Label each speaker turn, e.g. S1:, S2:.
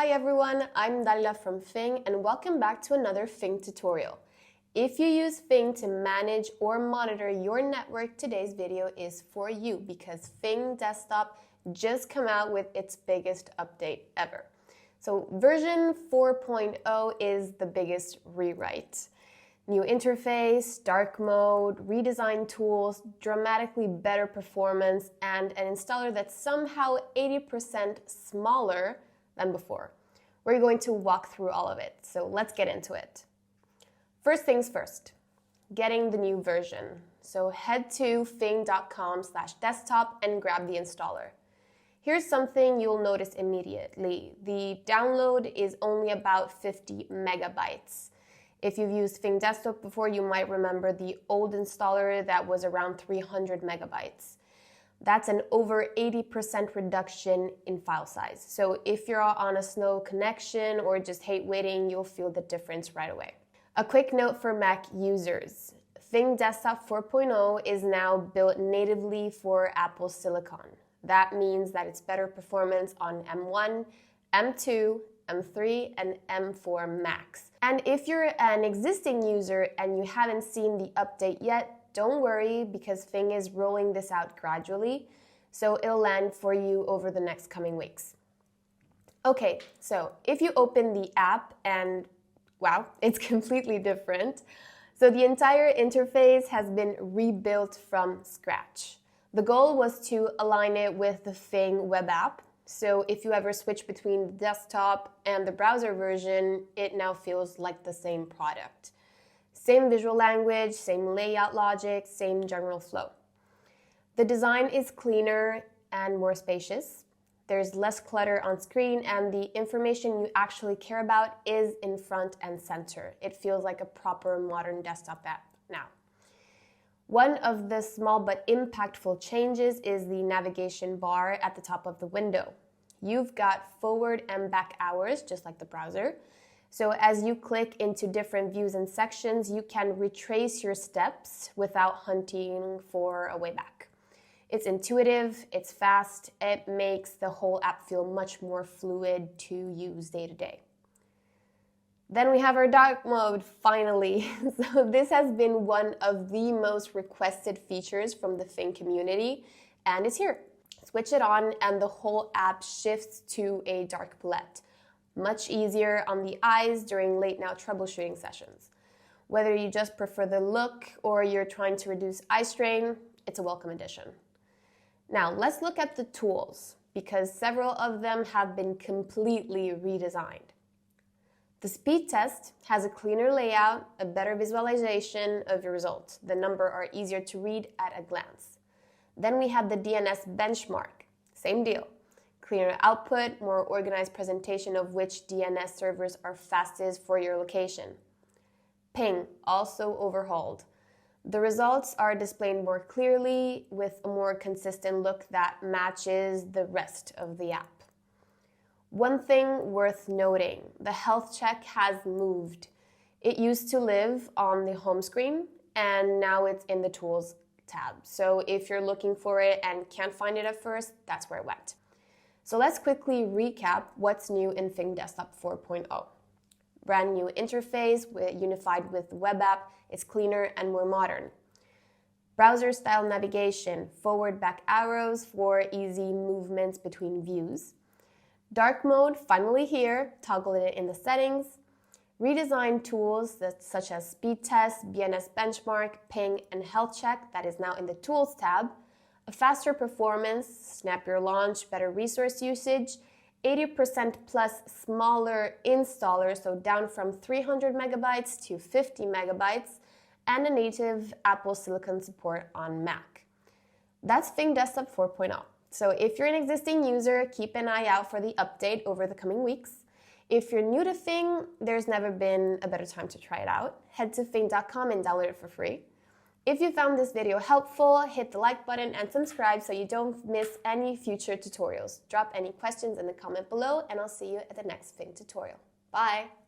S1: Hi everyone, I'm Dalila from Fing and welcome back to another Fing tutorial. If you use Fing to manage or monitor your network, today's video is for you because Fing Desktop just came out with its biggest update ever. So version 4.0 is the biggest rewrite. New interface, dark mode, redesigned tools, dramatically better performance, and an installer that's somehow 80% smaller than before. We're going to walk through all of it, so let's get into it. First things first, getting the new version. So head to fing.com/desktop and grab the installer. Here's something you'll notice immediately. The download is only about 50 megabytes. If you've used Fing Desktop before, you might remember the old installer that was around 300 megabytes. That's an over 80% reduction in file size. So if you're on a slow connection or just hate waiting, you'll feel the difference right away. A quick note for Mac users. Fing Desktop 4.0 is now built natively for Apple Silicon. That means that it's better performance on M1, M2, M3, and M4 Macs. And if you're an existing user and you haven't seen the update yet, don't worry because Fing is rolling this out gradually, so it'll land for you over the next coming weeks. Okay, so if you open the app and wow, it's completely different. So the entire interface has been rebuilt from scratch. The goal was to align it with the Fing web app. So if you ever switch between the desktop and the browser version, it now feels like the same product. Same visual language, same layout logic, same general flow. The design is cleaner and more spacious. There's less clutter on screen and the information you actually care about is in front and center. It feels like a proper modern desktop app now. One of the small but impactful changes is the navigation bar at the top of the window. You've got forward and back arrows, just like the browser. So as you click into different views and sections, you can retrace your steps without hunting for a way back. It's intuitive, it's fast, it makes the whole app feel much more fluid to use day to day. Then we have our dark mode, finally. So this has been one of the most requested features from the Fing community, and it's here. Switch it on and the whole app shifts to a dark palette. Much easier on the eyes during late now troubleshooting sessions. Whether you just prefer the look or you're trying to reduce eye strain, it's a welcome addition. Now let's look at the tools because several of them have been completely redesigned. The speed test has a cleaner layout, a better visualization of your results. The numbers are easier to read at a glance. Then we have the DNS benchmark, same deal. Cleaner output, more organized presentation of which DNS servers are fastest for your location. Ping, also overhauled. The results are displayed more clearly with a more consistent look that matches the rest of the app. One thing worth noting, the health check has moved. It used to live on the home screen and now it's in the tools tab. So if you're looking for it and can't find it at first, that's where it went. So let's quickly recap what's new in Fing Desktop 4.0. Brand new interface unified with the web app. It's cleaner and more modern. Browser-style navigation, forward-back arrows for easy movements between views. Dark mode, finally here, toggle it in the settings. Redesigned tools such as speed test, DNS benchmark, ping, and health check that is now in the tools tab. A faster performance, snappier launch, better resource usage, 80% plus smaller installer, so down from 300 megabytes to 50 megabytes, and a native Apple Silicon support on Mac. That's Fing Desktop 4.0. So if you're an existing user, keep an eye out for the update over the coming weeks. If you're new to Fing, there's never been a better time to try it out. Head to fing.com and download it for free. If you found this video helpful, hit the like button and subscribe so you don't miss any future tutorials. Drop any questions in the comment below and I'll see you at the next Fing tutorial. Bye!